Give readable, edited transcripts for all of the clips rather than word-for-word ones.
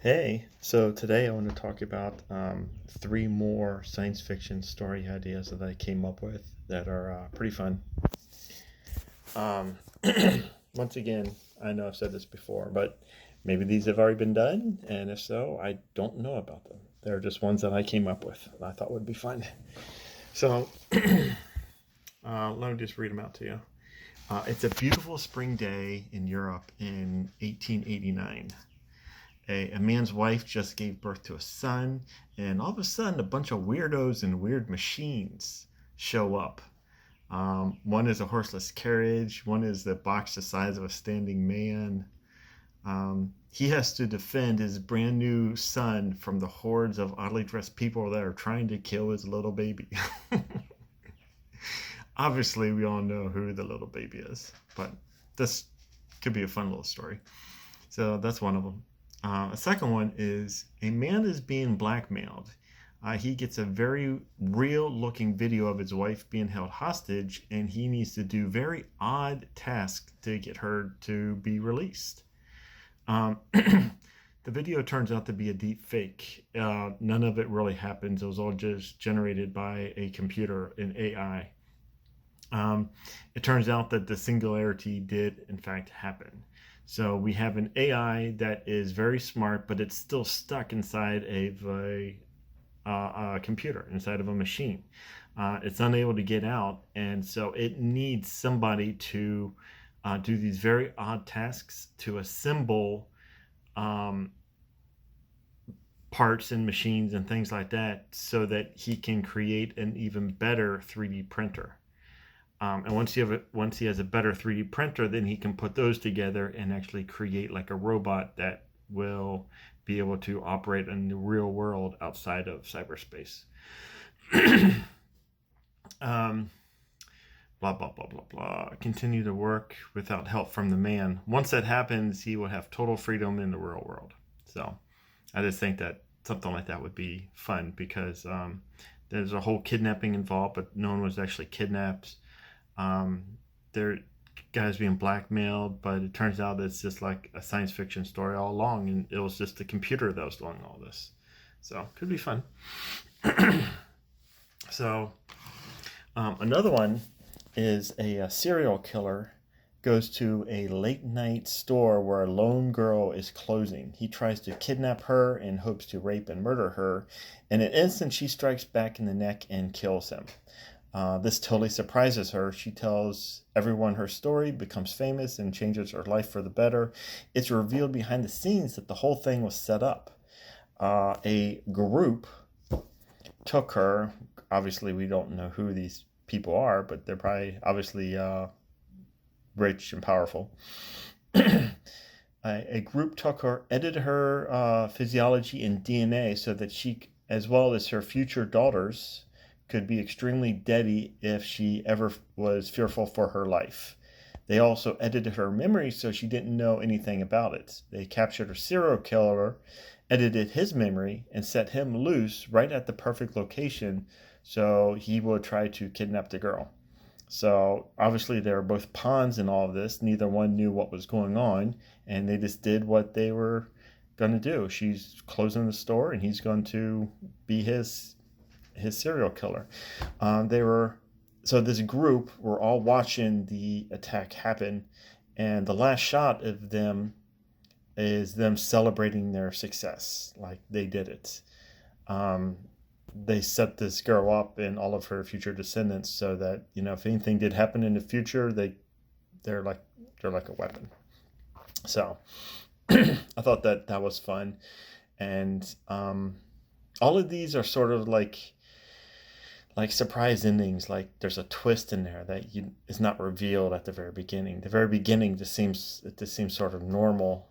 Hey, so today I want to talk about three more science fiction story ideas that I came up with that are pretty fun. Um, Once again, I know I've said this before, but maybe these have already been done, and if so, I don't know about them. They're just ones that I came up with that I thought would be fun. So let me just read them out to you. It's a beautiful spring day in Europe in 1889. A man's wife just gave birth to a son, and all of a sudden, a bunch of weirdos and weird machines show up. One is a horseless carriage, one is the box the size of a standing man. He has to defend his brand new son from the hordes of oddly dressed people that are trying to kill his little baby. Obviously, we all know who the little baby is, but this could be a fun little story. So that's one of them. A second one is a man is being blackmailed. He gets a very real looking video of his wife being held hostage, and he needs to do very odd tasks to get her to be released. The video turns out to be a deep fake. None of it really happens. It was all just generated by a computer, an AI. It turns out that the singularity did, in fact, happen. So we have an AI that is very smart, but it's still stuck inside of a computer, inside of a machine. It's unable to get out, and so it needs somebody to do these very odd tasks to assemble parts and machines and things like that so that he can create an even better 3D printer. And once he has a better 3D printer, then he can put those together and actually create like a robot that will be able to operate in the real world outside of cyberspace. Blah, blah, blah, blah, blah. Continue to work without help from the man. Once that happens, he will have total freedom in the real world. So I just think that something like that would be fun because there's a whole kidnapping involved, but no one was actually kidnapped. There guys being blackmailed, but it turns out it's just like a science fiction story all along, and it was just the computer that was doing all this. So could be fun. So another one is a serial killer goes to a late night store where a lone girl is closing. He tries to kidnap her and hopes to rape and murder her. In an instant, she strikes back in the neck and kills him. This totally surprises her. She tells everyone her story, becomes famous, and changes her life for the better. It's revealed behind the scenes that the whole thing was set up. A group took her. Obviously, we don't know who these people are, but they're probably obviously rich and powerful. A group took her, edited her physiology and DNA so that she, as well as her future daughters, could be extremely deadly if she ever was fearful for her life. They also edited her memory so she didn't know anything about it. They captured her serial killer, edited his memory, and set him loose right at the perfect location so he would try to kidnap the girl. So obviously they were both pawns in all of this. Neither one knew what was going on, and they just did what they were going to do. She's closing the store, and he's going to be his serial killer. So this group were all watching the attack happen, and the last shot of them is them celebrating their success, like they did it. They set this girl up and all of her future descendants so that if anything did happen in the future, they're like a weapon. So I thought that was fun, and all of these are sort of like surprise endings. Like there's a twist in there that is not revealed at the very beginning. The very beginning just seems sort of normal,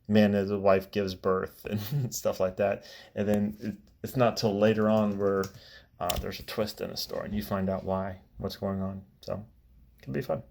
man and his wife gives birth and stuff like that, and then it's not till later on where there's a twist in the story and you find out what's going on. So it can be fun.